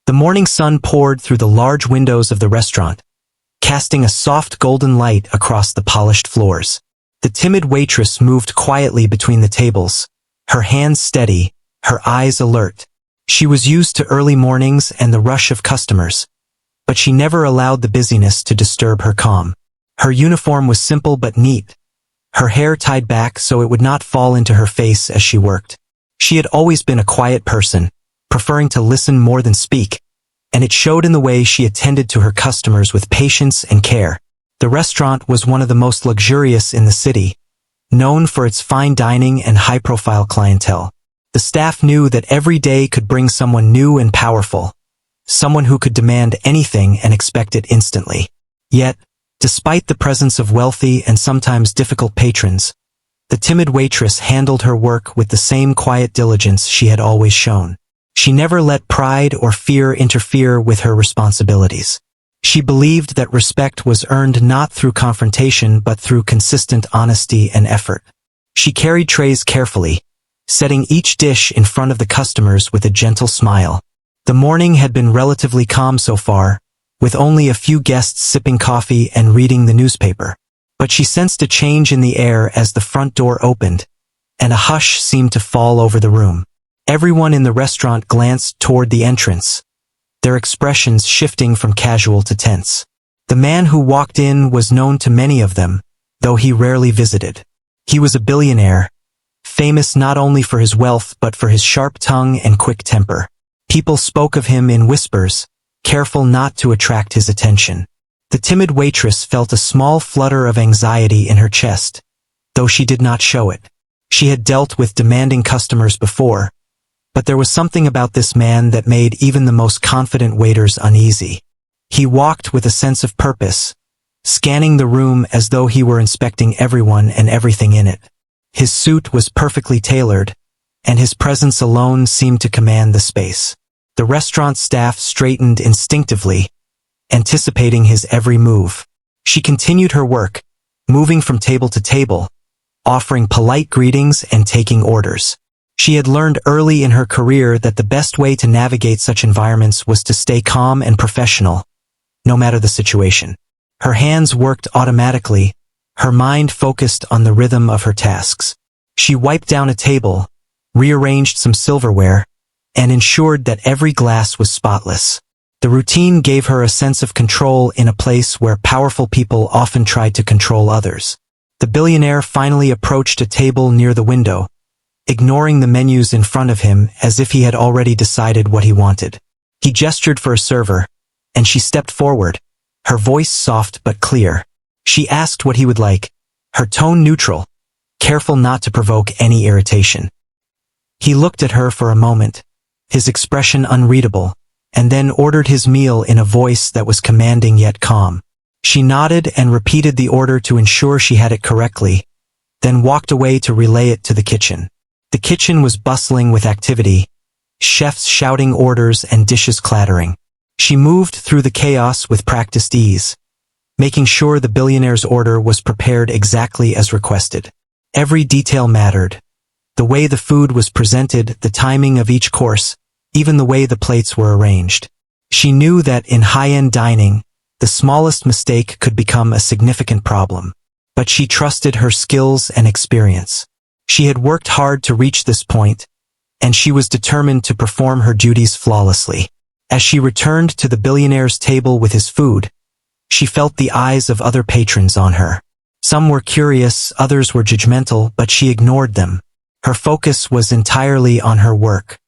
The morning sun poured through the large windows of the restaurant, casting a soft golden light across the polished floors. The timid waitress moved quietly between the tables, her hands steady, her eyes alert. She was used to early mornings and the rush of customers, but she never allowed the busyness to disturb her calm. Her uniform was simple but neat, her hair tied back so it would not fall into her face as she worked. She had always been a quiet person, preferring to listen more than speak, and it showed in the way she attended to her customers with patience and care. The restaurant was one of the most luxurious in the city, known for its fine dining and high-profile clientele. The staff knew that every day could bring someone new and powerful, someone who could demand anything and expect it instantly. Yet, despite the presence of wealthy and sometimes difficult patrons, the timid waitress handled her work with the same quiet diligence she had always shown. She never let pride or fear interfere with her responsibilities. She believed that respect was earned not through confrontation but through consistent honesty and effort. She carried trays carefully, setting each dish in front of the customers with a gentle smile. The morning had been relatively calm so far, with only a few guests sipping coffee and reading the newspaper. But she sensed a change in the air as the front door opened, and a hush seemed to fall over the room. Everyone in the restaurant glanced toward the entrance, their expressions shifting from casual to tense. The man who walked in was known to many of them, though he rarely visited. He was a billionaire, famous not only for his wealth but for his sharp tongue and quick temper. People spoke of him in whispers, careful not to attract his attention. The timid waitress felt a small flutter of anxiety in her chest, though she did not show it. She had dealt with demanding customers before, but there was something about this man that made even the most confident waiters uneasy. He walked with a sense of purpose, scanning the room as though he were inspecting everyone and everything in it. His suit was perfectly tailored, and his presence alone seemed to command the space. The restaurant staff straightened instinctively, anticipating his every move. She continued her work, moving from table to table, offering polite greetings and taking orders. She had learned early in her career that the best way to navigate such environments was to stay calm and professional, no matter the situation. Her hands worked automatically, her mind focused on the rhythm of her tasks. She wiped down a table, rearranged some silverware, and ensured that every glass was spotless. The routine gave her a sense of control in a place where powerful people often tried to control others. The billionaire finally approached a table near the window, ignoring the menus in front of him as if he had already decided what he wanted. He gestured for a server, and she stepped forward, her voice soft but clear. She asked what he would like, her tone neutral, careful not to provoke any irritation. He looked at her for a moment, his expression unreadable, and then ordered his meal in a voice that was commanding yet calm. She nodded and repeated the order to ensure she had it correctly, then walked away to relay it to the kitchen. The kitchen was bustling with activity, chefs shouting orders and dishes clattering. She moved through the chaos with practiced ease, making sure the billionaire's order was prepared exactly as requested. Every detail mattered. The way the food was presented, the timing of each course, even the way the plates were arranged. She knew that in high-end dining, the smallest mistake could become a significant problem. But she trusted her skills and experience. She had worked hard to reach this point, and she was determined to perform her duties flawlessly. As she returned to the billionaire's table with his food, she felt the eyes of other patrons on her. Some were curious, others were judgmental, but she ignored them. Her focus was entirely on her work.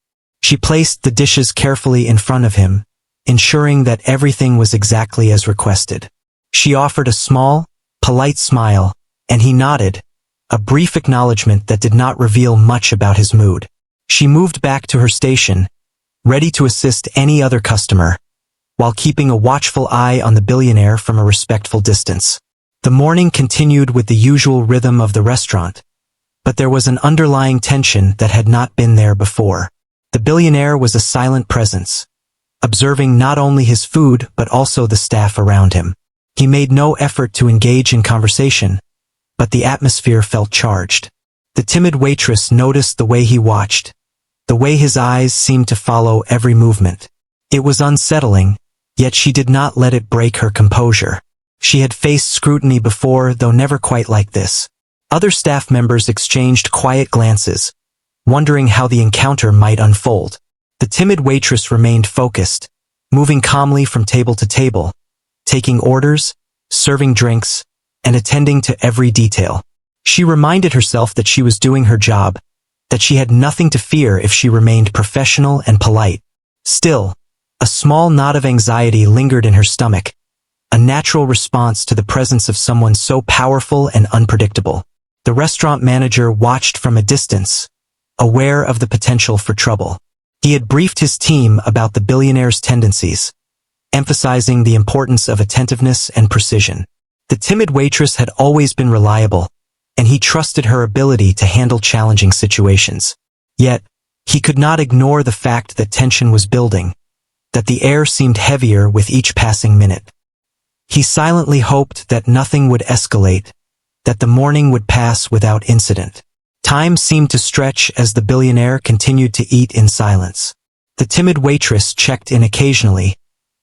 She placed the dishes carefully in front of him, ensuring that everything was exactly as requested. She offered a small, polite smile, and he nodded, a brief acknowledgement that did not reveal much about his mood. She moved back to her station, ready to assist any other customer, while keeping a watchful eye on the billionaire from a respectful distance. The morning continued with the usual rhythm of the restaurant, but there was an underlying tension that had not been there before. The billionaire was a silent presence, observing not only his food but also the staff around him. He made no effort to engage in conversation, but the atmosphere felt charged. The timid waitress noticed the way he watched, the way his eyes seemed to follow every movement. It was unsettling, yet she did not let it break her composure. She had faced scrutiny before, though never quite like this. Other staff members exchanged quiet glances, wondering how the encounter might unfold. The timid waitress remained focused, moving calmly from table to table, taking orders, serving drinks, and attending to every detail. She reminded herself that she was doing her job, that she had nothing to fear if she remained professional and polite. Still, a small knot of anxiety lingered in her stomach, a natural response to the presence of someone so powerful and unpredictable. The restaurant manager watched from a distance, aware of the potential for trouble. He had briefed his team about the billionaire's tendencies, emphasizing the importance of attentiveness and precision. The timid waitress had always been reliable, and he trusted her ability to handle challenging situations. Yet, he could not ignore the fact that tension was building, that the air seemed heavier with each passing minute. He silently hoped that nothing would escalate, that the morning would pass without incident. Time seemed to stretch as the billionaire continued to eat in silence. The timid waitress checked in occasionally,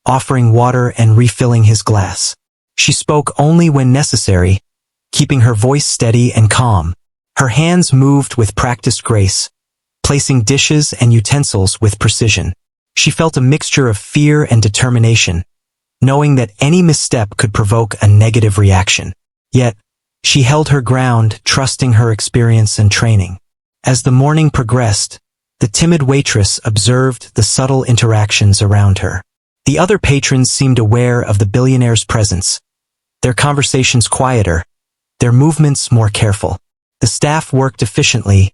offering water and refilling his glass. She spoke only when necessary, keeping her voice steady and calm. Her hands moved with practiced grace, placing dishes and utensils with precision. She felt a mixture of fear and determination, knowing that any misstep could provoke a negative reaction. Yet, she held her ground, trusting her experience and training. As the morning progressed, the timid waitress observed the subtle interactions around her. The other patrons seemed aware of the billionaire's presence, their conversations quieter, their movements more careful. The staff worked efficiently,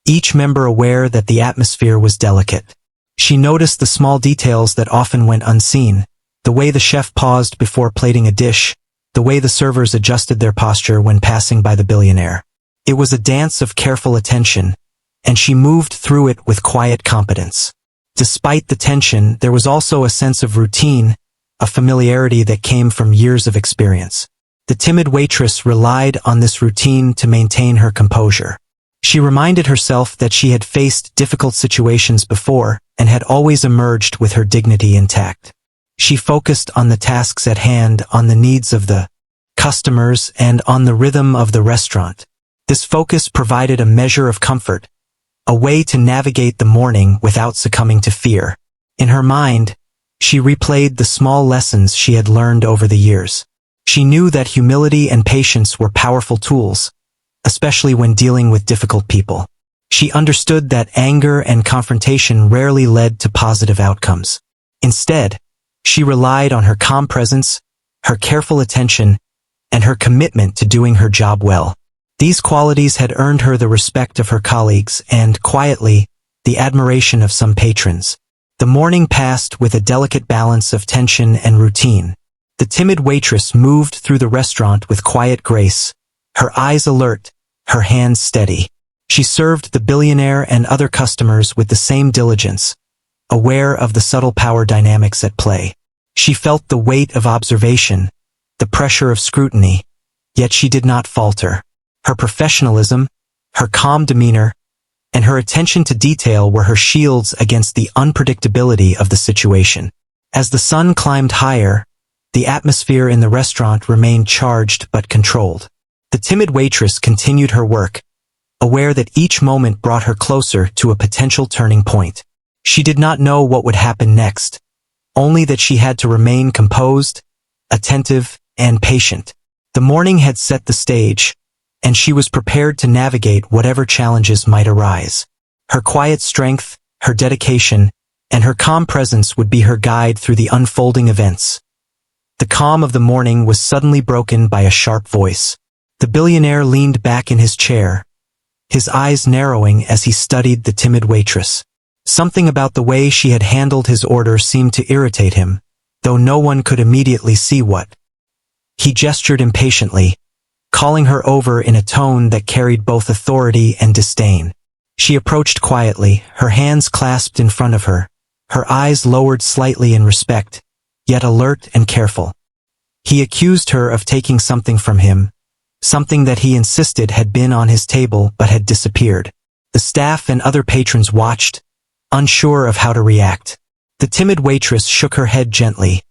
each member aware that the atmosphere was delicate. She noticed the small details that often went unseen, the way the chef paused before plating a dish, the way the servers adjusted their posture when passing by the billionaire. It was a dance of careful attention, and she moved through it with quiet competence. Despite the tension, there was also a sense of routine, a familiarity that came from years of experience. The timid waitress relied on this routine to maintain her composure. She reminded herself that she had faced difficult situations before and had always emerged with her dignity intact. She focused on the tasks at hand, on the needs of the customers, and on the rhythm of the restaurant. This focus provided a measure of comfort, a way to navigate the morning without succumbing to fear. In her mind, she replayed the small lessons she had learned over the years. She knew that humility and patience were powerful tools, especially when dealing with difficult people. She understood that anger and confrontation rarely led to positive outcomes. Instead, she relied on her calm presence, her careful attention, and her commitment to doing her job well. These qualities had earned her the respect of her colleagues and, quietly, the admiration of some patrons. The morning passed with a delicate balance of tension and routine. The timid waitress moved through the restaurant with quiet grace, her eyes alert, her hands steady. She served the billionaire and other customers with the same diligence, aware of the subtle power dynamics at play. She felt the weight of observation, the pressure of scrutiny, yet she did not falter. Her professionalism, her calm demeanor, and her attention to detail were her shields against the unpredictability of the situation. As the sun climbed higher, the atmosphere in the restaurant remained charged but controlled. The timid waitress continued her work, aware that each moment brought her closer to a potential turning point. She did not know what would happen next, only that she had to remain composed, attentive, and patient. The morning had set the stage, and she was prepared to navigate whatever challenges might arise. Her quiet strength, her dedication, and her calm presence would be her guide through the unfolding events. The calm of the morning was suddenly broken by a sharp voice. The billionaire leaned back in his chair, his eyes narrowing as he studied the timid waitress. Something about the way she had handled his order seemed to irritate him, though no one could immediately see what. He gestured impatiently, calling her over in a tone that carried both authority and disdain. She approached quietly, her hands clasped in front of her, her eyes lowered slightly in respect, yet alert and careful. He accused her of taking something from him, something that he insisted had been on his table but had disappeared. The staff and other patrons watched, unsure of how to react. The The timid waitress shook her head gently,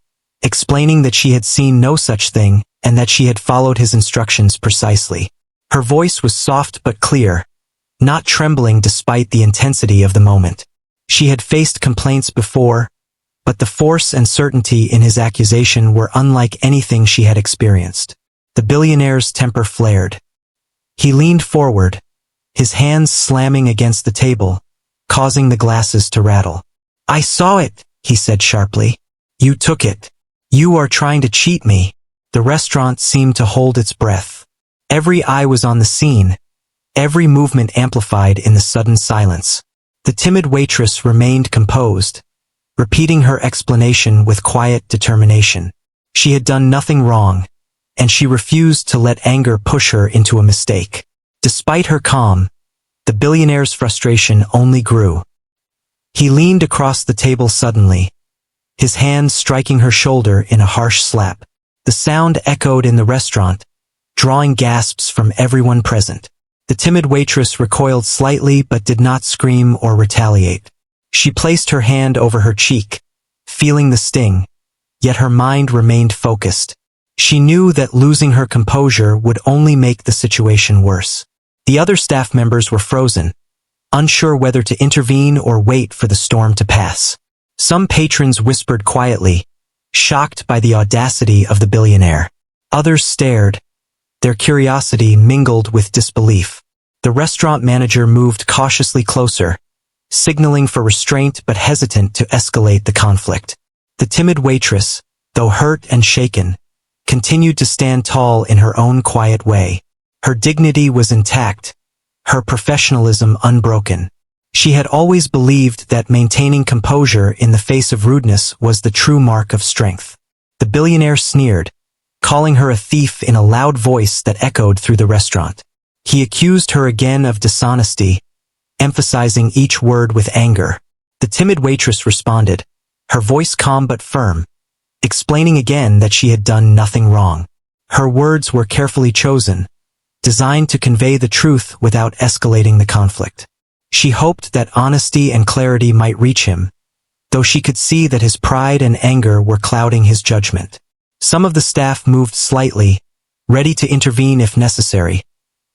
explaining that she had seen no such thing and that she had followed his instructions precisely. Her voice was soft but clear, not trembling despite the intensity of the moment. She had faced complaints before, but the force and certainty in his accusation were unlike anything she had experienced. The billionaire's temper flared. He leaned forward, his hands slamming against the table, causing the glasses to rattle. "I saw it," he said sharply. "You took it. You are trying to cheat me." The restaurant seemed to hold its breath. Every eye was on the scene, every movement amplified in the sudden silence. The timid waitress remained composed, repeating her explanation with quiet determination. She had done nothing wrong, and she refused to let anger push her into a mistake. Despite her calm, the billionaire's frustration only grew. He leaned across the table suddenly, his hand striking her shoulder in a harsh slap. The sound echoed in the restaurant, drawing gasps from everyone present. The timid waitress recoiled slightly but did not scream or retaliate. She placed her hand over her cheek, feeling the sting, yet her mind remained focused. She knew that losing her composure would only make the situation worse. The other staff members were frozen, unsure whether to intervene or wait for the storm to pass. Some patrons whispered quietly, shocked by the audacity of the billionaire. Others stared, their curiosity mingled with disbelief. The restaurant manager moved cautiously closer, signaling for restraint but hesitant to escalate the conflict. The timid waitress, though hurt and shaken, continued to stand tall in her own quiet way. Her dignity was intact, her professionalism unbroken. She had always believed that maintaining composure in the face of rudeness was the true mark of strength. The billionaire sneered, calling her a thief in a loud voice that echoed through the restaurant. He accused her again of dishonesty, emphasizing each word with anger. The timid waitress responded, her voice calm but firm, explaining again that she had done nothing wrong. Her words were carefully chosen, designed to convey the truth without escalating the conflict. She hoped that honesty and clarity might reach him, though she could see that his pride and anger were clouding his judgment. Some of the staff moved slightly, ready to intervene if necessary,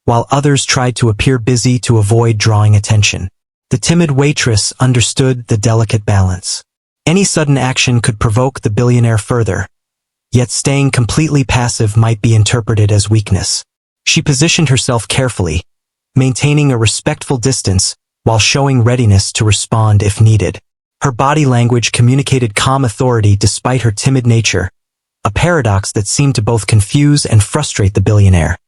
while others tried to appear busy to avoid drawing attention. The timid waitress understood the delicate balance. Any sudden action could provoke the billionaire further, yet staying completely passive might be interpreted as weakness. She positioned herself carefully, maintaining a respectful distance while showing readiness to respond if needed. Her body language communicated calm authority despite her timid nature, a paradox that seemed to both confuse and frustrate the billionaire.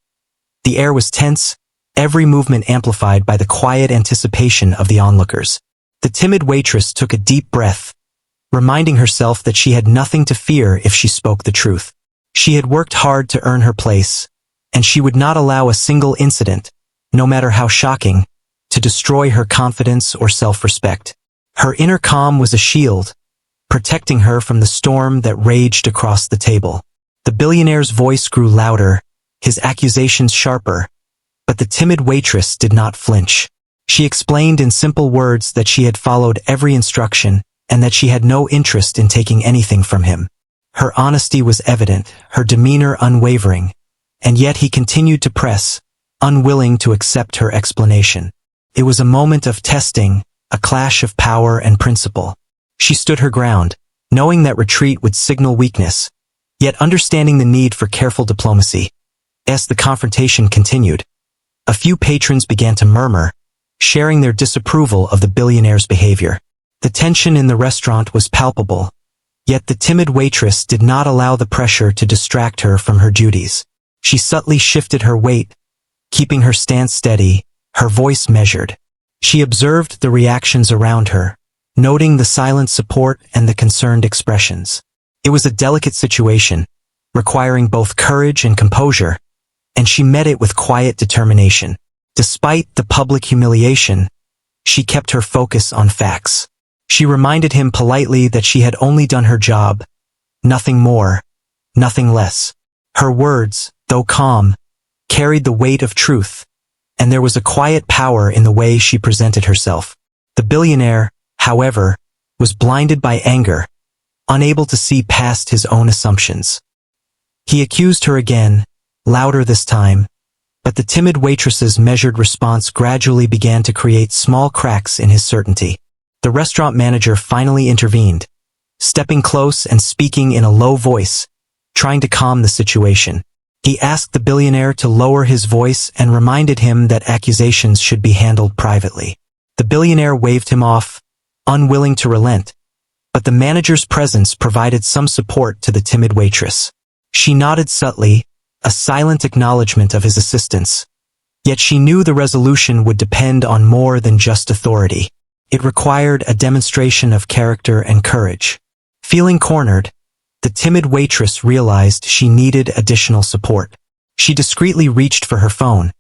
The air was tense, every movement amplified by the quiet anticipation of the onlookers. The timid waitress took a deep breath, reminding herself that she had nothing to fear if she spoke the truth. She had worked hard to earn her place, and she would not allow a single incident, no matter how shocking, to destroy her confidence or self-respect. Her inner calm was a shield, protecting her from the storm that raged across the table. The billionaire's voice grew louder, his accusations sharper, but the timid waitress did not flinch. She explained in simple words that she had followed every instruction and that she had no interest in taking anything from him. Her honesty was evident, her demeanor unwavering, and yet he continued to press, unwilling to accept her explanation. It was a moment of testing, a clash of power and principle. She stood her ground, knowing that retreat would signal weakness, yet understanding the need for careful diplomacy. As the confrontation continued, a few patrons began to murmur, sharing their disapproval of the billionaire's behavior. The tension in the restaurant was palpable, yet the timid waitress did not allow the pressure to distract her from her duties. She subtly shifted her weight, keeping her stance steady, her voice measured. She observed the reactions around her, noting the silent support and the concerned expressions. It was a delicate situation, requiring both courage and composure, and she met it with quiet determination. Despite the public humiliation, she kept her focus on facts. She reminded him politely that she had only done her job, nothing more, nothing less. Her words, though calm, carried the weight of truth, and there was a quiet power in the way she presented herself. The billionaire, however, was blinded by anger, unable to see past his own assumptions. He accused her again, louder this time, but the timid waitress's measured response gradually began to create small cracks in his certainty. The restaurant manager finally intervened, stepping close and speaking in a low voice, trying to calm the situation. He asked the billionaire to lower his voice and reminded him that accusations should be handled privately. The billionaire waved him off, unwilling to relent, but the manager's presence provided some support to the timid waitress. She nodded subtly, a silent acknowledgement of his assistance. Yet she knew the resolution would depend on more than just authority. It required a demonstration of character and courage. Feeling cornered, the timid waitress realized she needed additional support. She discreetly reached for her phone,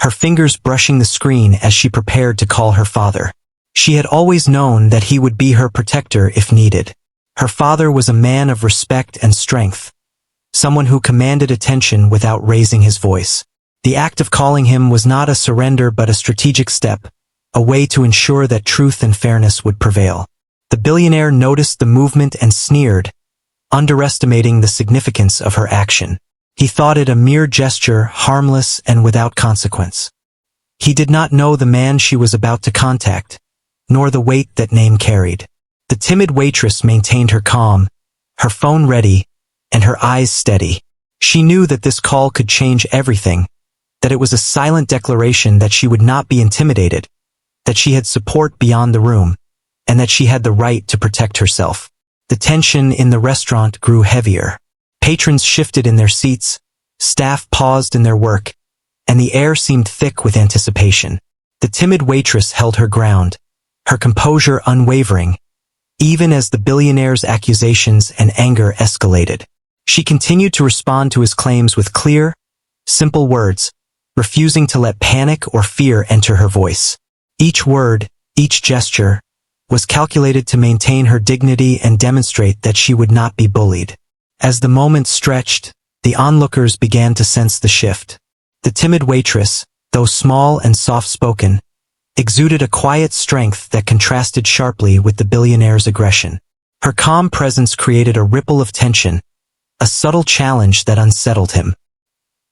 her fingers brushing the screen as she prepared to call her father. She had always known that he would be her protector if needed. Her father was a man of respect and strength, someone who commanded attention without raising his voice. The act of calling him was not a surrender but a strategic step, a way to ensure that truth and fairness would prevail. The billionaire noticed the movement and sneered, underestimating the significance of her action. He thought it a mere gesture, harmless and without consequence. He did not know the man she was about to contact, nor the weight that name carried. The timid waitress maintained her calm, her phone ready, and her eyes steady. She knew that this call could change everything, that it was a silent declaration that she would not be intimidated, that she had support beyond the room, and that she had the right to protect herself. The tension in the restaurant grew heavier. Patrons shifted in their seats, staff paused in their work, and the air seemed thick with anticipation. The timid waitress held her ground, her composure unwavering, even as the billionaire's accusations and anger escalated. She continued to respond to his claims with clear, simple words, refusing to let panic or fear enter her voice. Each word, each gesture, was calculated to maintain her dignity and demonstrate that she would not be bullied. As the moment stretched, the onlookers began to sense the shift. The timid waitress, though small and soft-spoken, exuded a quiet strength that contrasted sharply with the billionaire's aggression. Her calm presence created a ripple of tension, a subtle challenge that unsettled him.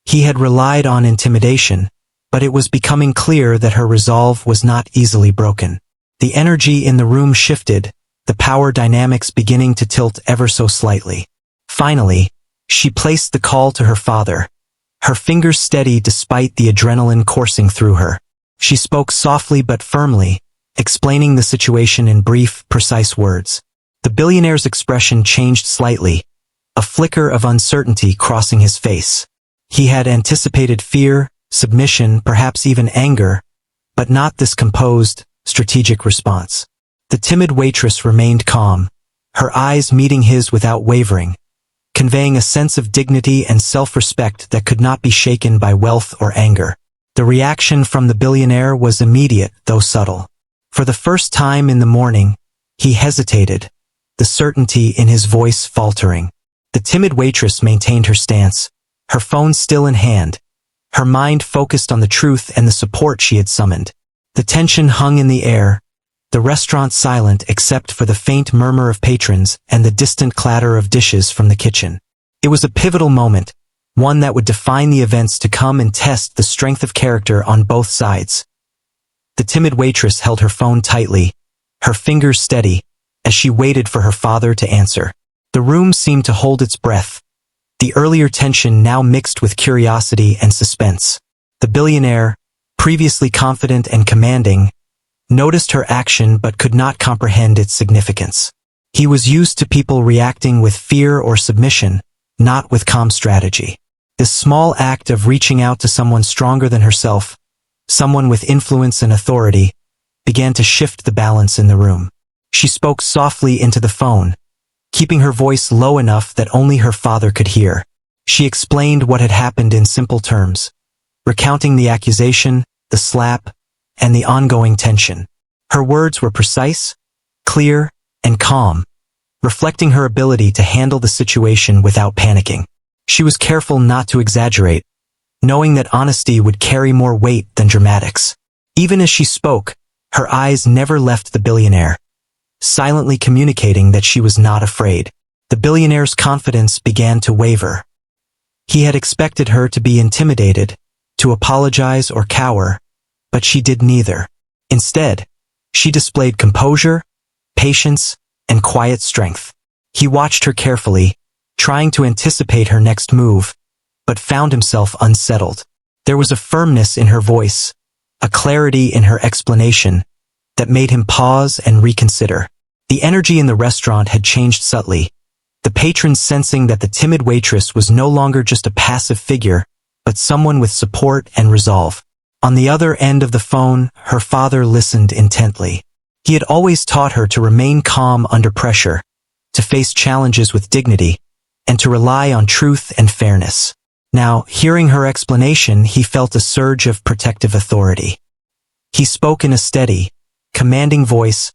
He had relied on intimidation, but it was becoming clear that her resolve was not easily broken. The energy in the room shifted, the power dynamics beginning to tilt ever so slightly. Finally, she placed the call to her father, her fingers steady despite the adrenaline coursing through her. She spoke softly but firmly, explaining the situation in brief, precise words. The billionaire's expression changed slightly, a flicker of uncertainty crossing his face. He had anticipated fear, submission, perhaps even anger, but not this composed, strategic response. The timid waitress remained calm, her eyes meeting his without wavering, conveying a sense of dignity and self-respect that could not be shaken by wealth or anger. The reaction from the billionaire was immediate, though subtle. For the first time in the morning, he hesitated, the certainty in his voice faltering. The timid waitress maintained her stance, her phone still in hand, her mind focused on the truth and the support she had summoned. The tension hung in the air, the restaurant silent except for the faint murmur of patrons and the distant clatter of dishes from the kitchen. It was a pivotal moment, one that would define the events to come and test the strength of character on both sides. The timid waitress held her phone tightly, her fingers steady, as she waited for her father to answer. The room seemed to hold its breath, the earlier tension now mixed with curiosity and suspense. The billionaire, previously confident and commanding, noticed her action but could not comprehend its significance. He was used to people reacting with fear or submission, not with calm strategy. This small act of reaching out to someone stronger than herself, someone with influence and authority, began to shift the balance in the room. She spoke softly into the phone, keeping her voice low enough that only her father could hear. She explained what had happened in simple terms, recounting the accusation, the slap, and the ongoing tension. Her words were precise, clear, and calm, reflecting her ability to handle the situation without panicking. She was careful not to exaggerate, knowing that honesty would carry more weight than dramatics. Even as she spoke, her eyes never left the billionaire, silently communicating that she was not afraid. The billionaire's confidence began to waver. He had expected her to be intimidated, to apologize or cower, but she did neither. Instead, she displayed composure, patience, and quiet strength. He watched her carefully, trying to anticipate her next move, but found himself unsettled. There was a firmness in her voice, a clarity in her explanation, that made him pause and reconsider. The energy in the restaurant had changed subtly, the patrons sensing that the timid waitress was no longer just a passive figure, but someone with support and resolve. On the other end of the phone, her father listened intently. He had always taught her to remain calm under pressure, to face challenges with dignity, and to rely on truth and fairness. Now, hearing her explanation, he felt a surge of protective authority. He spoke in a steady, commanding voice,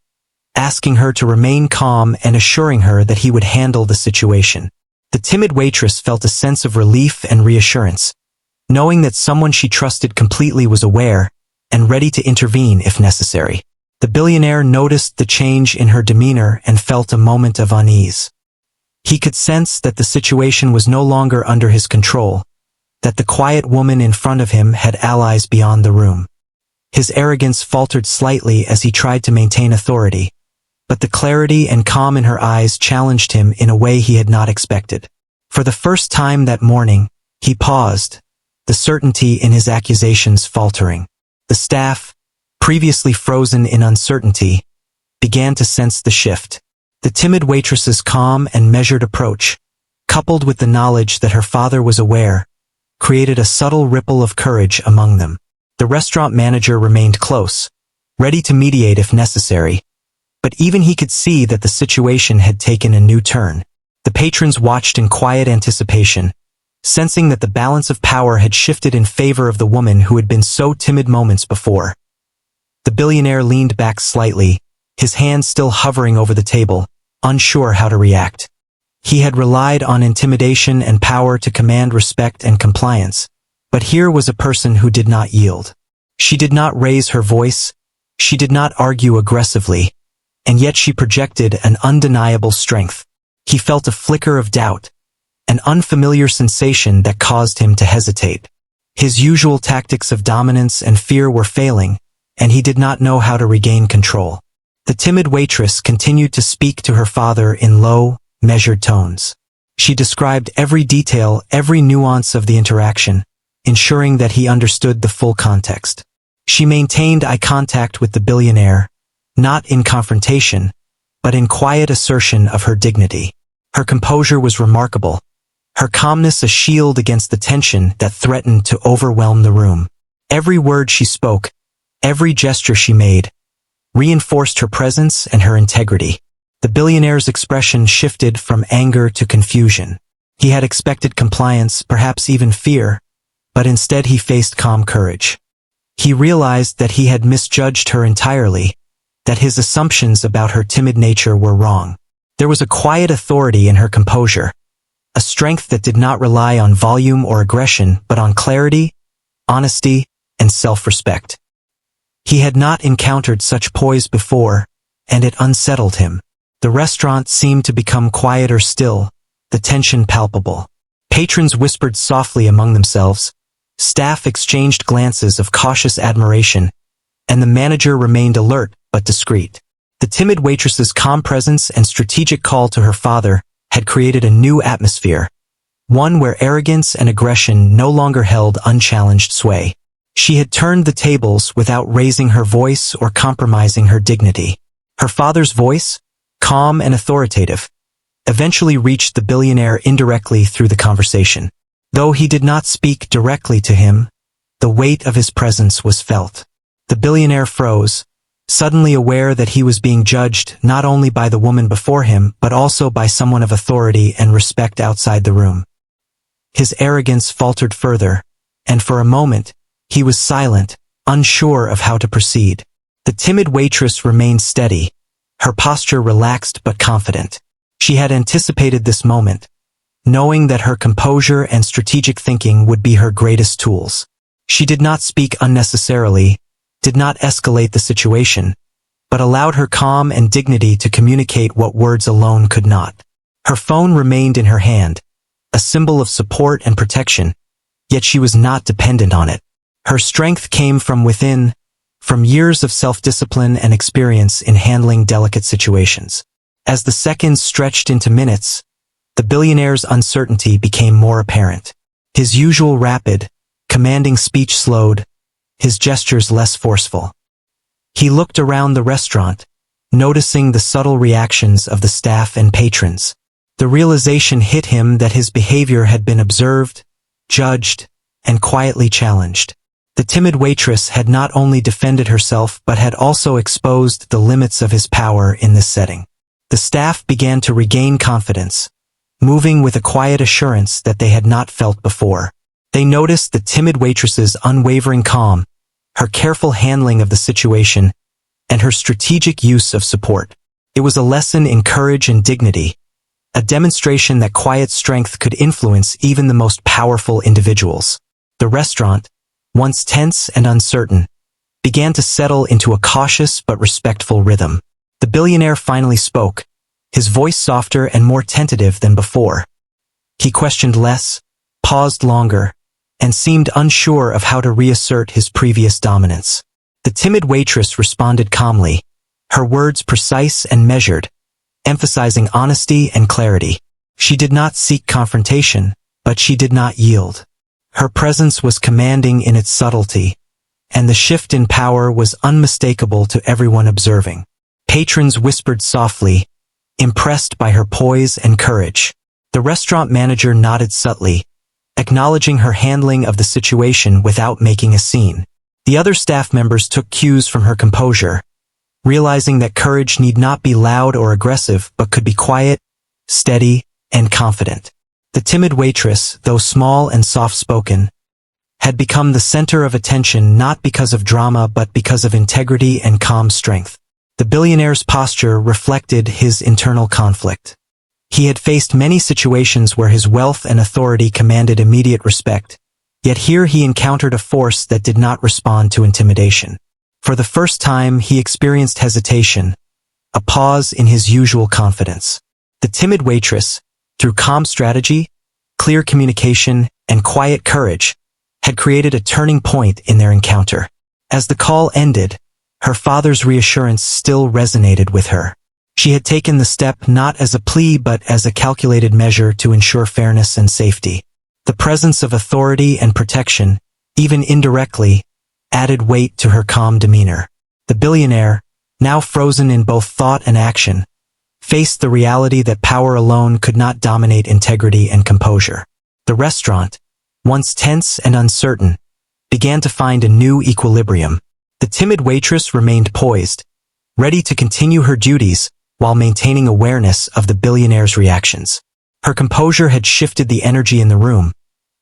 asking her to remain calm and assuring her that he would handle the situation. The timid waitress felt a sense of relief and reassurance, knowing that someone she trusted completely was aware and ready to intervene if necessary. The billionaire noticed the change in her demeanor and felt a moment of unease. He could sense that the situation was no longer under his control, that the quiet woman in front of him had allies beyond the room. His arrogance faltered slightly as he tried to maintain authority, but the clarity and calm in her eyes challenged him in a way he had not expected. For the first time that morning, he paused, the certainty in his accusations faltering. The staff, previously frozen in uncertainty, began to sense the shift. The timid waitress's calm and measured approach, coupled with the knowledge that her father was aware, created a subtle ripple of courage among them. The restaurant manager remained close, ready to mediate if necessary, but even he could see that the situation had taken a new turn. The patrons watched in quiet anticipation, sensing that the balance of power had shifted in favor of the woman who had been so timid moments before. The billionaire leaned back slightly, his hands still hovering over the table, unsure how to react. He had relied on intimidation and power to command respect and compliance, but here was a person who did not yield. She did not raise her voice, she did not argue aggressively, and yet she projected an undeniable strength. He felt a flicker of doubt, an unfamiliar sensation that caused him to hesitate. His usual tactics of dominance and fear were failing, and he did not know how to regain control. The timid waitress continued to speak to her father in low, measured tones. She described every detail, every nuance of the interaction, ensuring that he understood the full context. She maintained eye contact with the billionaire, not in confrontation, but in quiet assertion of her dignity. Her composure was remarkable, her calmness a shield against the tension that threatened to overwhelm the room. Every word she spoke, every gesture she made, reinforced her presence and her integrity. The billionaire's expression shifted from anger to confusion. He had expected compliance, perhaps even fear, but instead he faced calm courage. He realized that he had misjudged her entirely, that his assumptions about her timid nature were wrong. There was a quiet authority in her composure, a strength that did not rely on volume or aggression, but on clarity, honesty, and self-respect. He had not encountered such poise before, and it unsettled him. The restaurant seemed to become quieter still, the tension palpable. Patrons whispered softly among themselves, staff exchanged glances of cautious admiration, and the manager remained alert but discreet. The timid waitress's calm presence and strategic call to her father had created a new atmosphere, one where arrogance and aggression no longer held unchallenged sway. She had turned the tables without raising her voice or compromising her dignity. Her father's voice, calm and authoritative, eventually reached the billionaire indirectly through the conversation. Though he did not speak directly to him, the weight of his presence was felt. The billionaire froze, suddenly aware that he was being judged not only by the woman before him but also by someone of authority and respect outside the room. His arrogance faltered further, and for a moment, he was silent, unsure of how to proceed. The timid waitress remained steady, her posture relaxed but confident. She had anticipated this moment, knowing that her composure and strategic thinking would be her greatest tools. She did not speak unnecessarily, did not escalate the situation, but allowed her calm and dignity to communicate what words alone could not. Her phone remained in her hand, a symbol of support and protection, yet she was not dependent on it. Her strength came from within, from years of self-discipline and experience in handling delicate situations. As the seconds stretched into minutes, the billionaire's uncertainty became more apparent. His usual rapid, commanding speech slowed, his gestures less forceful. He looked around the restaurant, noticing the subtle reactions of the staff and patrons. The realization hit him that his behavior had been observed, judged, and quietly challenged. The timid waitress had not only defended herself but had also exposed the limits of his power in this setting. The staff began to regain confidence, moving with a quiet assurance that they had not felt before. They noticed the timid waitress's unwavering calm, her careful handling of the situation, and her strategic use of support. It was a lesson in courage and dignity, a demonstration that quiet strength could influence even the most powerful individuals. The restaurant, once tense and uncertain, began to settle into a cautious but respectful rhythm. The billionaire finally spoke, his voice softer and more tentative than before. He questioned less, paused longer, and seemed unsure of how to reassert his previous dominance. The timid waitress responded calmly, her words precise and measured, emphasizing honesty and clarity. She did not seek confrontation, but she did not yield. Her presence was commanding in its subtlety, and the shift in power was unmistakable to everyone observing. Patrons whispered softly, impressed by her poise and courage. The restaurant manager nodded subtly, acknowledging her handling of the situation without making a scene. The other staff members took cues from her composure, realizing that courage need not be loud or aggressive but could be quiet, steady, and confident. The timid waitress, though small and soft-spoken, had become the center of attention not because of drama but because of integrity and calm strength. The billionaire's posture reflected his internal conflict. He had faced many situations where his wealth and authority commanded immediate respect, yet here he encountered a force that did not respond to intimidation. For the first time, he experienced hesitation, a pause in his usual confidence. The timid waitress, through calm strategy, clear communication, and quiet courage, had created a turning point in their encounter. As the call ended, her father's reassurance still resonated with her. She had taken the step not as a plea but as a calculated measure to ensure fairness and safety. The presence of authority and protection, even indirectly, added weight to her calm demeanor. The billionaire, now frozen in both thought and action, faced the reality that power alone could not dominate integrity and composure. The restaurant, once tense and uncertain, began to find a new equilibrium. The timid waitress remained poised, ready to continue her duties while maintaining awareness of the billionaire's reactions. Her composure had shifted the energy in the room,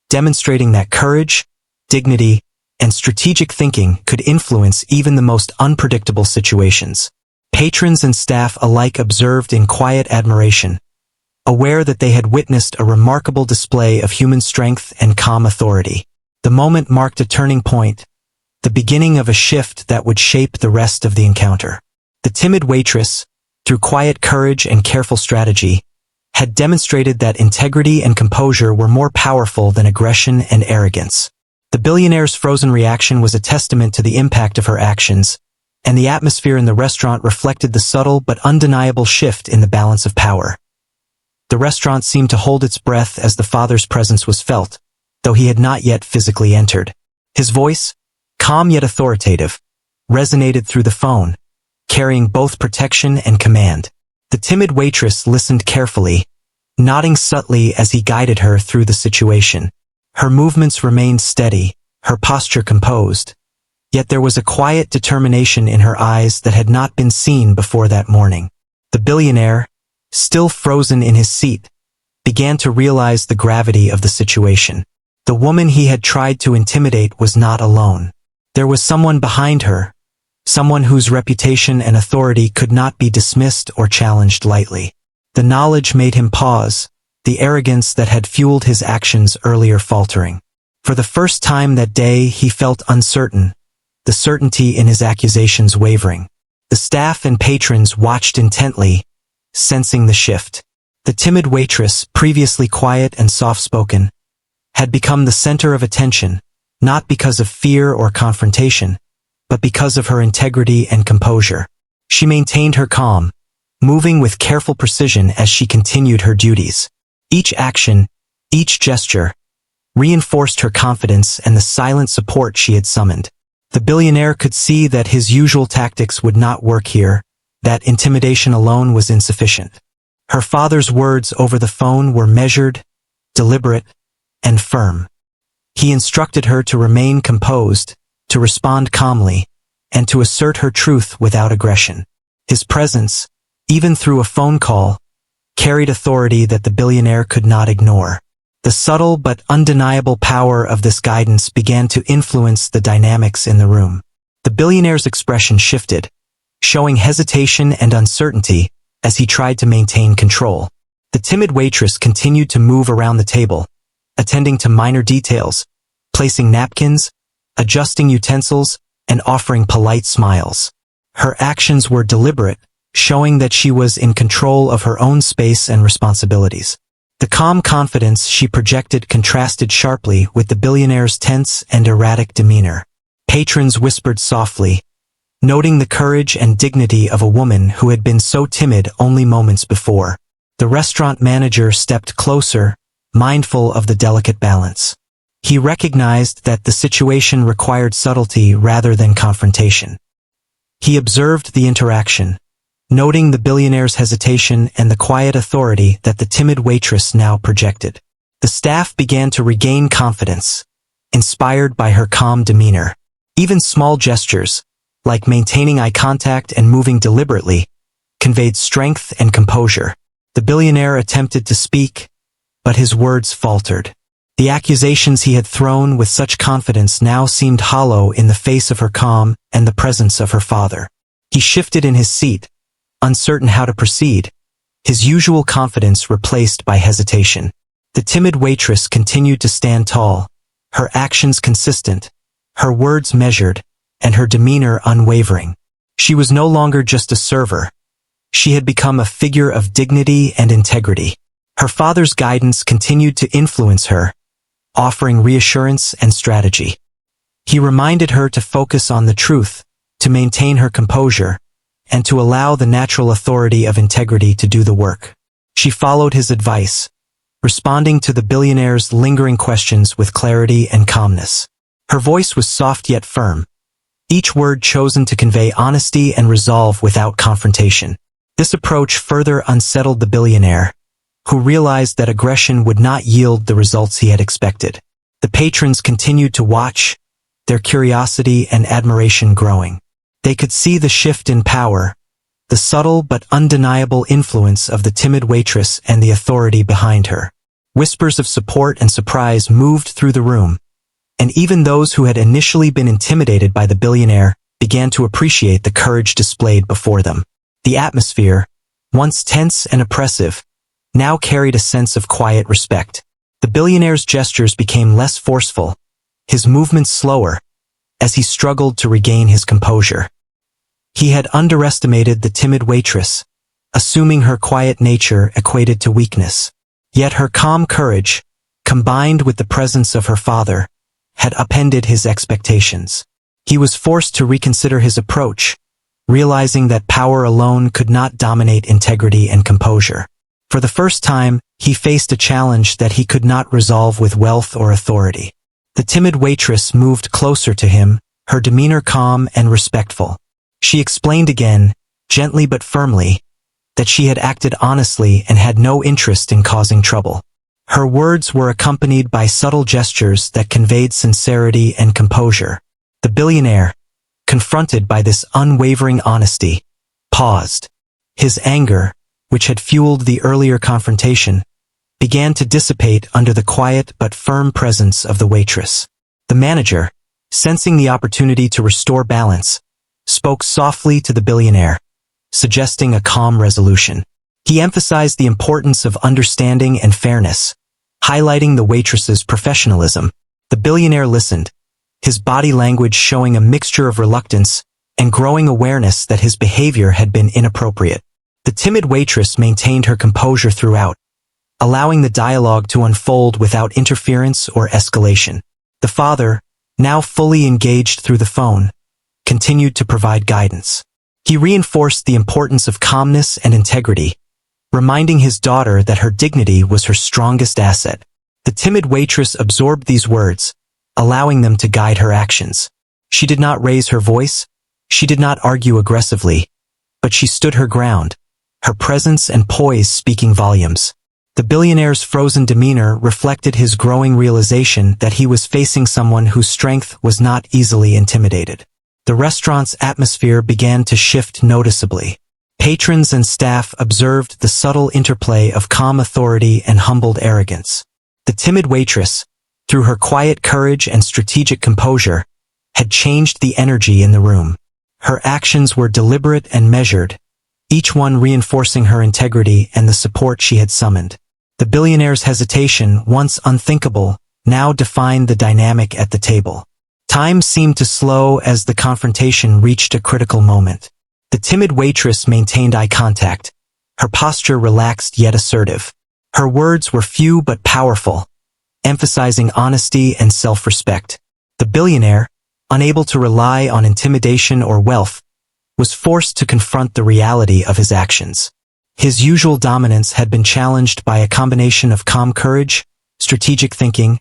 demonstrating that courage, dignity, and strategic thinking could influence even the most unpredictable situations. Patrons and staff alike observed in quiet admiration, aware that they had witnessed a remarkable display of human strength and calm authority. The moment marked a turning point, the beginning of a shift that would shape the rest of the encounter. The timid waitress, through quiet courage and careful strategy, had demonstrated that integrity and composure were more powerful than aggression and arrogance. The billionaire's frozen reaction was a testament to the impact of her actions, and the atmosphere in the restaurant reflected the subtle but undeniable shift in the balance of power. The restaurant seemed to hold its breath as the father's presence was felt, though he had not yet physically entered. His voice, calm yet authoritative, resonated through the phone, carrying both protection and command. The timid waitress listened carefully, nodding subtly as he guided her through the situation. Her movements remained steady, her posture composed, yet there was a quiet determination in her eyes that had not been seen before that morning. The billionaire, still frozen in his seat, began to realize the gravity of the situation. The woman he had tried to intimidate was not alone. There was someone behind her, someone whose reputation and authority could not be dismissed or challenged lightly. The knowledge made him pause, the arrogance that had fueled his actions earlier faltering. For the first time that day he felt uncertain, the certainty in his accusations wavering. The staff and patrons watched intently, sensing the shift. The timid waitress, previously quiet and soft-spoken, had become the center of attention, not because of fear or confrontation, but because of her integrity and composure. She maintained her calm, moving with careful precision as she continued her duties. Each action, each gesture, reinforced her confidence and the silent support she had summoned. The billionaire could see that his usual tactics would not work here, that intimidation alone was insufficient. Her father's words over the phone were measured, deliberate, and firm. He instructed her to remain composed, to respond calmly, and to assert her truth without aggression. His presence, even through a phone call, carried authority that the billionaire could not ignore. The subtle but undeniable power of this guidance began to influence the dynamics in the room. The billionaire's expression shifted, showing hesitation and uncertainty as he tried to maintain control. The timid waitress continued to move around the table, attending to minor details, placing napkins, adjusting utensils, and offering polite smiles. Her actions were deliberate, showing that she was in control of her own space and responsibilities. The calm confidence she projected contrasted sharply with the billionaire's tense and erratic demeanor. Patrons whispered softly, noting the courage and dignity of a woman who had been so timid only moments before. The restaurant manager stepped closer, mindful of the delicate balance. He recognized that the situation required subtlety rather than confrontation. He observed the interaction, noting the billionaire's hesitation and the quiet authority that the timid waitress now projected. The staff began to regain confidence, inspired by her calm demeanor. Even small gestures, like maintaining eye contact and moving deliberately, conveyed strength and composure. The billionaire attempted to speak, but his words faltered. The accusations he had thrown with such confidence now seemed hollow in the face of her calm and the presence of her father. He shifted in his seat, uncertain how to proceed, his usual confidence replaced by hesitation. The timid waitress continued to stand tall, her actions consistent, her words measured, and her demeanor unwavering. She was no longer just a server. She had become a figure of dignity and integrity. Her father's guidance continued to influence her, offering reassurance and strategy. He reminded her to focus on the truth, to maintain her composure, and to allow the natural authority of integrity to do the work. She followed his advice, responding to the billionaire's lingering questions with clarity and calmness. Her voice was soft yet firm, each word chosen to convey honesty and resolve without confrontation. This approach further unsettled the billionaire, who realized that aggression would not yield the results he had expected. The patrons continued to watch, their curiosity and admiration growing. They could see the shift in power, the subtle but undeniable influence of the timid waitress and the authority behind her. Whispers of support and surprise moved through the room, and even those who had initially been intimidated by the billionaire began to appreciate the courage displayed before them. The atmosphere, once tense and oppressive, now carried a sense of quiet respect. The billionaire's gestures became less forceful, his movements slower, as he struggled to regain his composure. He had underestimated the timid waitress, assuming her quiet nature equated to weakness. Yet her calm courage, combined with the presence of her father, had upended his expectations. He was forced to reconsider his approach, realizing that power alone could not dominate integrity and composure. For the first time, he faced a challenge that he could not resolve with wealth or authority. The timid waitress moved closer to him, her demeanor calm and respectful. She explained again, gently but firmly, that she had acted honestly and had no interest in causing trouble. Her words were accompanied by subtle gestures that conveyed sincerity and composure. The billionaire, confronted by this unwavering honesty, paused. His anger, which had fueled the earlier confrontation, began to dissipate under the quiet but firm presence of the waitress. The manager, sensing the opportunity to restore balance, spoke softly to the billionaire, suggesting a calm resolution. He emphasized the importance of understanding and fairness, highlighting the waitress's professionalism. The billionaire listened, his body language showing a mixture of reluctance, and growing awareness that his behavior had been inappropriate. The timid waitress maintained her composure throughout, allowing the dialogue to unfold without interference or escalation. The father, now fully engaged through the phone, continued to provide guidance. He reinforced the importance of calmness and integrity, reminding his daughter that her dignity was her strongest asset. The timid waitress absorbed these words, allowing them to guide her actions. She did not raise her voice, she did not argue aggressively, but she stood her ground, her presence and poise speaking volumes. The billionaire's frozen demeanor reflected his growing realization that he was facing someone whose strength was not easily intimidated. The restaurant's atmosphere began to shift noticeably. Patrons and staff observed the subtle interplay of calm authority and humbled arrogance. The timid waitress, through her quiet courage and strategic composure, had changed the energy in the room. Her actions were deliberate and measured, each one reinforcing her integrity and the support she had summoned. The billionaire's hesitation, once unthinkable, now defined the dynamic at the table. Time seemed to slow as the confrontation reached a critical moment. The timid waitress maintained eye contact, her posture relaxed yet assertive. Her words were few but powerful, emphasizing honesty and self-respect. The billionaire, unable to rely on intimidation or wealth, was forced to confront the reality of his actions. His usual dominance had been challenged by a combination of calm courage, strategic thinking,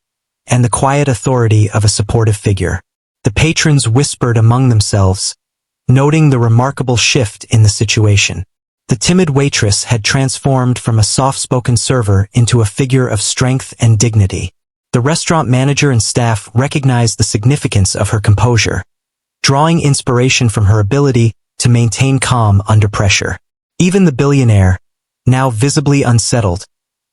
and the quiet authority of a supportive figure. The patrons whispered among themselves, noting the remarkable shift in the situation. The timid waitress had transformed from a soft-spoken server into a figure of strength and dignity. The restaurant manager and staff recognized the significance of her composure, drawing inspiration from her ability to maintain calm under pressure. Even the billionaire, now visibly unsettled,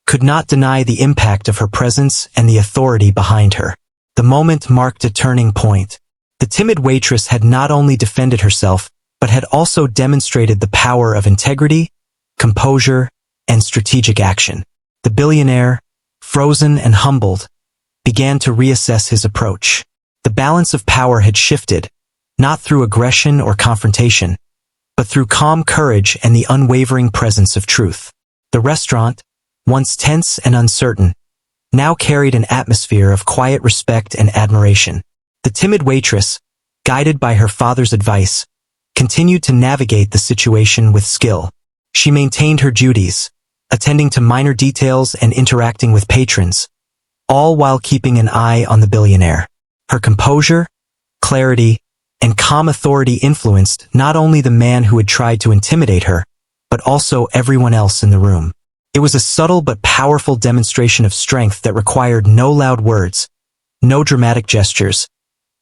could not deny the impact of her presence and the authority behind her. The moment marked a turning point. The timid waitress had not only defended herself, but had also demonstrated the power of integrity, composure, and strategic action. The billionaire, frozen and humbled, began to reassess his approach. The balance of power had shifted, not through aggression or confrontation, but through calm courage and the unwavering presence of truth. The restaurant, once tense and uncertain, now carried an atmosphere of quiet respect and admiration. The timid waitress, guided by her father's advice, continued to navigate the situation with skill. She maintained her duties, attending to minor details and interacting with patrons, all while keeping an eye on the billionaire. Her composure, clarity, and calm authority influenced not only the man who had tried to intimidate her, but also everyone else in the room. It was a subtle but powerful demonstration of strength that required no loud words, no dramatic gestures,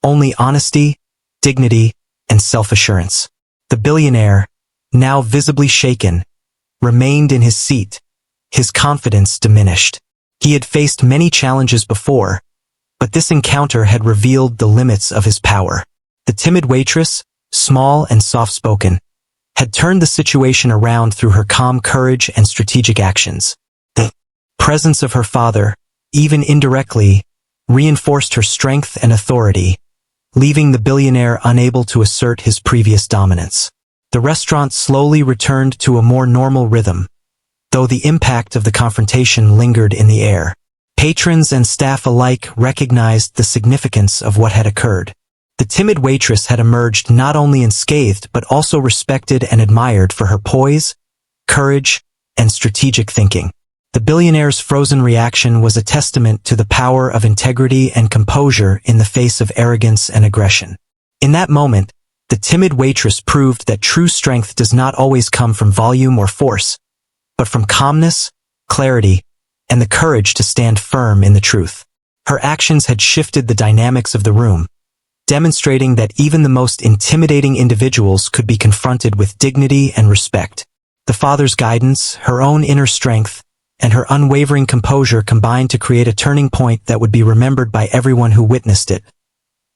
only honesty, dignity, and self-assurance. The billionaire, now visibly shaken, remained in his seat, his confidence diminished. He had faced many challenges before, but this encounter had revealed the limits of his power. The timid waitress, small and soft-spoken, had turned the situation around through her calm courage and strategic actions. The presence of her father, even indirectly, reinforced her strength and authority, leaving the billionaire unable to assert his previous dominance. The restaurant slowly returned to a more normal rhythm, though the impact of the confrontation lingered in the air. Patrons and staff alike recognized the significance of what had occurred. The timid waitress had emerged not only unscathed but also respected and admired for her poise, courage, and strategic thinking. The billionaire's frozen reaction was a testament to the power of integrity and composure in the face of arrogance and aggression. In that moment, the timid waitress proved that true strength does not always come from volume or force, but from calmness, clarity, and the courage to stand firm in the truth. Her actions had shifted the dynamics of the room, demonstrating that even the most intimidating individuals could be confronted with dignity and respect. The father's guidance, her own inner strength, and her unwavering composure combined to create a turning point that would be remembered by everyone who witnessed it.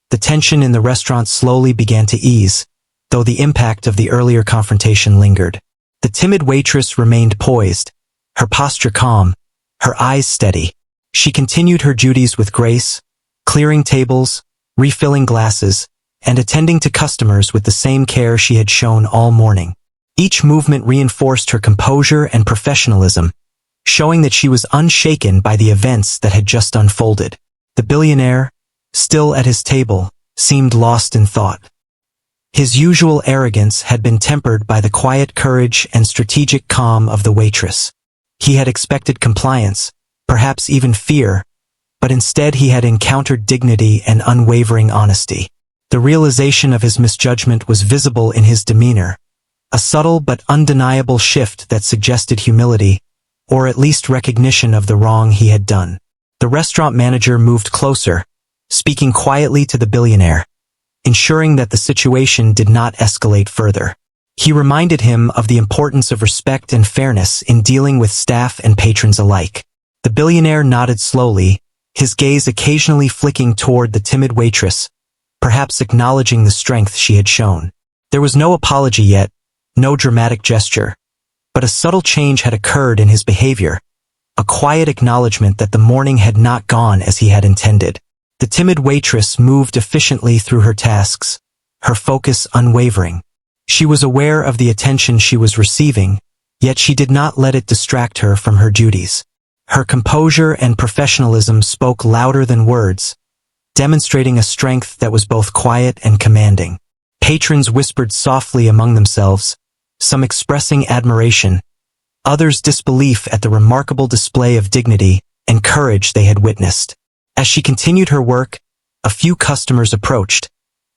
The tension in the restaurant slowly began to ease, though the impact of the earlier confrontation lingered. The timid waitress remained poised, her posture calm, her eyes steady. She continued her duties with grace, clearing tables, refilling glasses, and attending to customers with the same care she had shown all morning. Each movement reinforced her composure and professionalism, showing that she was unshaken by the events that had just unfolded. The billionaire, still at his table, seemed lost in thought. His usual arrogance had been tempered by the quiet courage and strategic calm of the waitress. He had expected compliance, perhaps even fear, but instead he had encountered dignity and unwavering honesty. The realization of his misjudgment was visible in his demeanor, a subtle but undeniable shift that suggested humility, or at least recognition of the wrong he had done. The restaurant manager moved closer, speaking quietly to the billionaire, ensuring that the situation did not escalate further. He reminded him of the importance of respect and fairness in dealing with staff and patrons alike. The billionaire nodded slowly, his gaze occasionally flicking toward the timid waitress, perhaps acknowledging the strength she had shown. There was no apology yet, no dramatic gesture, but a subtle change had occurred in his behavior, a quiet acknowledgement that the morning had not gone as he had intended. The timid waitress moved efficiently through her tasks, her focus unwavering. She was aware of the attention she was receiving, yet she did not let it distract her from her duties. Her composure and professionalism spoke louder than words, demonstrating a strength that was both quiet and commanding. Patrons whispered softly among themselves, some expressing admiration, others disbelief at the remarkable display of dignity and courage they had witnessed. As she continued her work, a few customers approached,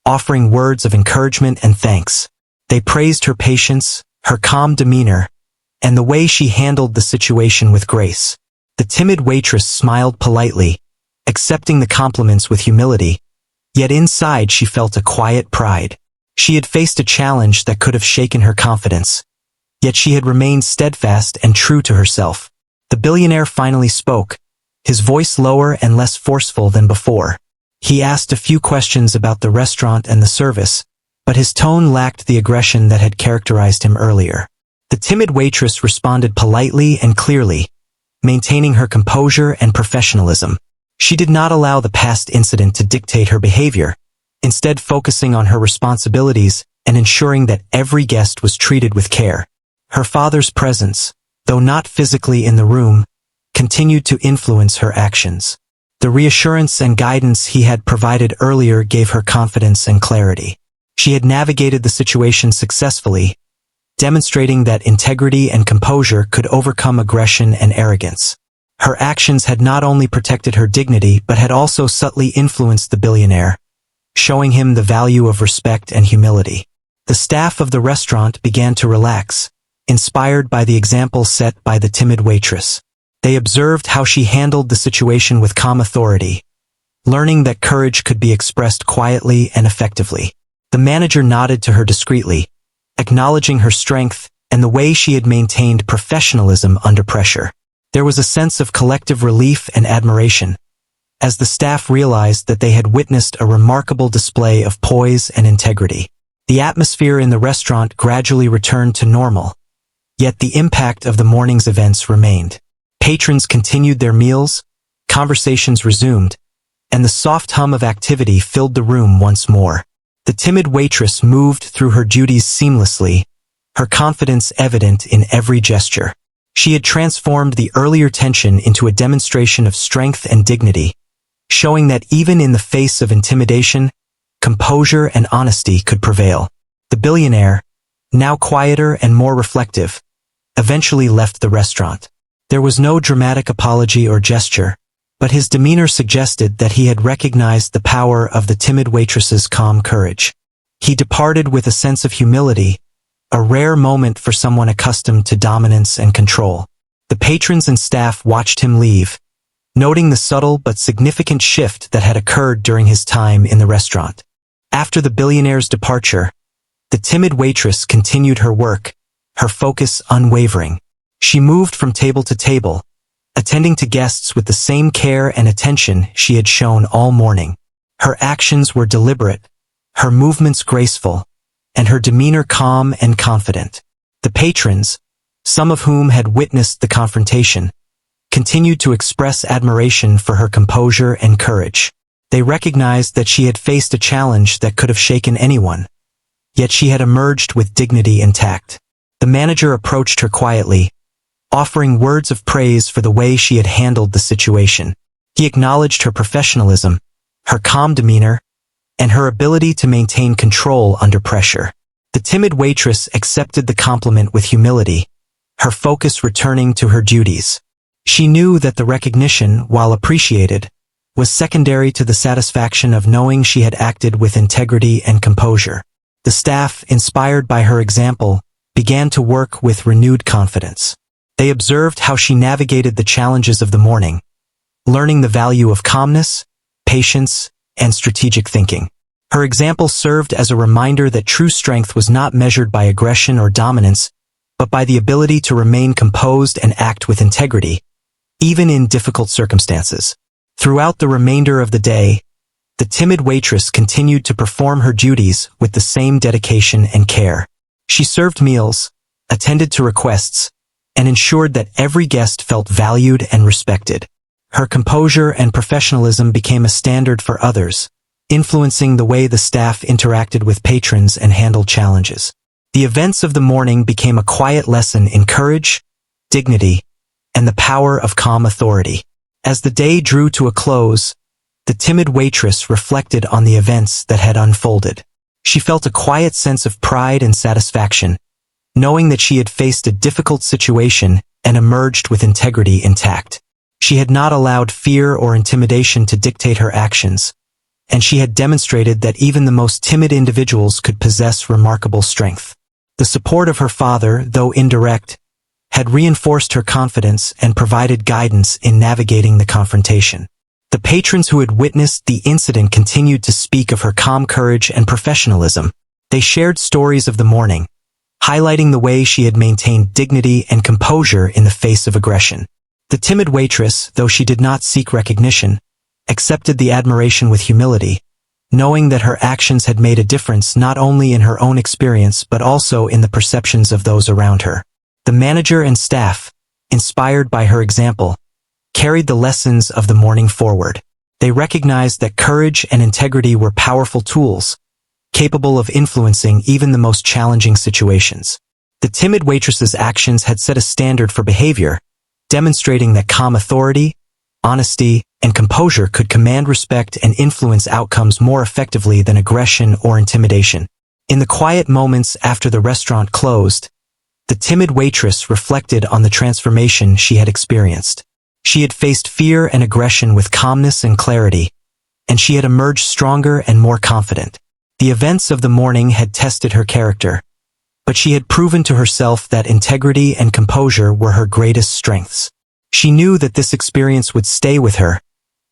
offering words of encouragement and thanks. They praised her patience, her calm demeanor, and the way she handled the situation with grace. The timid waitress smiled politely, accepting the compliments with humility, yet inside she felt a quiet pride. She had faced a challenge that could have shaken her confidence, yet she had remained steadfast and true to herself. The billionaire finally spoke, his voice lower and less forceful than before. He asked a few questions about the restaurant and the service, but his tone lacked the aggression that had characterized him earlier. The timid waitress responded politely and clearly, maintaining her composure and professionalism. She did not allow the past incident to dictate her behavior, instead focusing on her responsibilities and ensuring that every guest was treated with care. Her father's presence, though not physically in the room, continued to influence her actions. The reassurance and guidance he had provided earlier gave her confidence and clarity. She had navigated the situation successfully, demonstrating that integrity and composure could overcome aggression and arrogance. Her actions had not only protected her dignity but had also subtly influenced the billionaire, showing him the value of respect and humility. The staff of the restaurant began to relax, inspired by the example set by the timid waitress. They observed how she handled the situation with calm authority, learning that courage could be expressed quietly and effectively. The manager nodded to her discreetly, acknowledging her strength and the way she had maintained professionalism under pressure. There was a sense of collective relief and admiration, as the staff realized that they had witnessed a remarkable display of poise and integrity. The atmosphere in the restaurant gradually returned to normal, yet the impact of the morning's events remained. Patrons continued their meals, conversations resumed, and the soft hum of activity filled the room once more. The timid waitress moved through her duties seamlessly, her confidence evident in every gesture. She had transformed the earlier tension into a demonstration of strength and dignity, showing that even in the face of intimidation, composure and honesty could prevail. The billionaire, now quieter and more reflective, eventually left the restaurant. There was no dramatic apology or gesture, but his demeanor suggested that he had recognized the power of the timid waitress's calm courage. He departed with a sense of humility, a rare moment for someone accustomed to dominance and control. The patrons and staff watched him leave, noting the subtle but significant shift that had occurred during his time in the restaurant. After the billionaire's departure, the timid waitress continued her work, her focus unwavering. She moved from table to table, attending to guests with the same care and attention she had shown all morning. Her actions were deliberate, her movements graceful, and her demeanor calm and confident. The patrons, some of whom had witnessed the confrontation, continued to express admiration for her composure and courage. They recognized that she had faced a challenge that could have shaken anyone, yet she had emerged with dignity intact. The manager approached her quietly, offering words of praise for the way she had handled the situation. He acknowledged her professionalism, her calm demeanor, and her ability to maintain control under pressure. The timid waitress accepted the compliment with humility, her focus returning to her duties. She knew that the recognition, while appreciated, was secondary to the satisfaction of knowing she had acted with integrity and composure. The staff, inspired by her example, began to work with renewed confidence. They observed how she navigated the challenges of the morning, learning the value of calmness, patience, and strategic thinking. Her example served as a reminder that true strength was not measured by aggression or dominance, but by the ability to remain composed and act with integrity, even in difficult circumstances. Throughout the remainder of the day, the timid waitress continued to perform her duties with the same dedication and care. She served meals, attended to requests, and ensured that every guest felt valued and respected. Her composure and professionalism became a standard for others, influencing the way the staff interacted with patrons and handled challenges. The events of the morning became a quiet lesson in courage, dignity, and the power of calm authority. As the day drew to a close, the timid waitress reflected on the events that had unfolded. She felt a quiet sense of pride and satisfaction, knowing that she had faced a difficult situation and emerged with integrity intact. She had not allowed fear or intimidation to dictate her actions, and she had demonstrated that even the most timid individuals could possess remarkable strength. The support of her father, though indirect, had reinforced her confidence and provided guidance in navigating the confrontation. The patrons who had witnessed the incident continued to speak of her calm courage and professionalism. They shared stories of the morning, highlighting the way she had maintained dignity and composure in the face of aggression. The timid waitress, though she did not seek recognition, accepted the admiration with humility, knowing that her actions had made a difference not only in her own experience but also in the perceptions of those around her. The manager and staff, inspired by her example, carried the lessons of the morning forward. They recognized that courage and integrity were powerful tools, capable of influencing even the most challenging situations. The timid waitress's actions had set a standard for behavior, demonstrating that calm authority, honesty, and composure could command respect and influence outcomes more effectively than aggression or intimidation. In the quiet moments after the restaurant closed, the timid waitress reflected on the transformation she had experienced. She had faced fear and aggression with calmness and clarity, and she had emerged stronger and more confident. The events of the morning had tested her character, but she had proven to herself that integrity and composure were her greatest strengths. She knew that this experience would stay with her,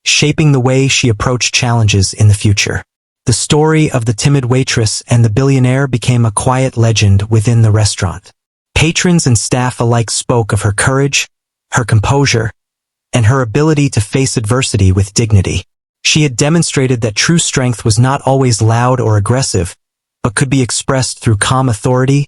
shaping the way she approached challenges in the future. The story of the timid waitress and the billionaire became a quiet legend within the restaurant. Patrons and staff alike spoke of her courage, her composure, and her ability to face adversity with dignity. She had demonstrated that true strength was not always loud or aggressive, but could be expressed through calm authority,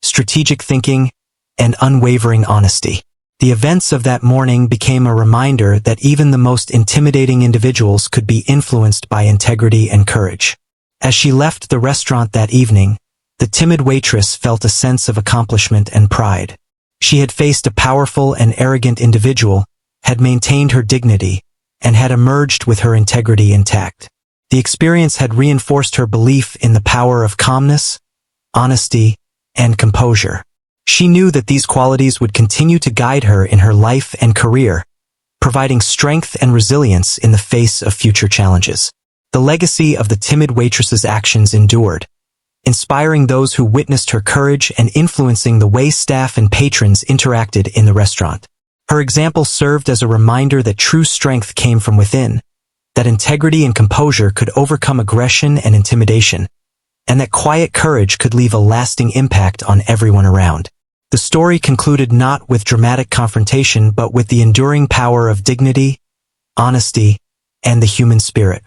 strategic thinking, and unwavering honesty. The events of that morning became a reminder that even the most intimidating individuals could be influenced by integrity and courage. As she left the restaurant that evening, the timid waitress felt a sense of accomplishment and pride. She had faced a powerful and arrogant individual, had maintained her dignity, and had emerged with her integrity intact. The experience had reinforced her belief in the power of calmness, honesty, and composure. She knew that these qualities would continue to guide her in her life and career, providing strength and resilience in the face of future challenges. The legacy of the timid waitress's actions endured, inspiring those who witnessed her courage and influencing the way staff and patrons interacted in the restaurant. Her example served as a reminder that true strength came from within, that integrity and composure could overcome aggression and intimidation, and that quiet courage could leave a lasting impact on everyone around. The story concluded not with dramatic confrontation but with the enduring power of dignity, honesty, and the human spirit.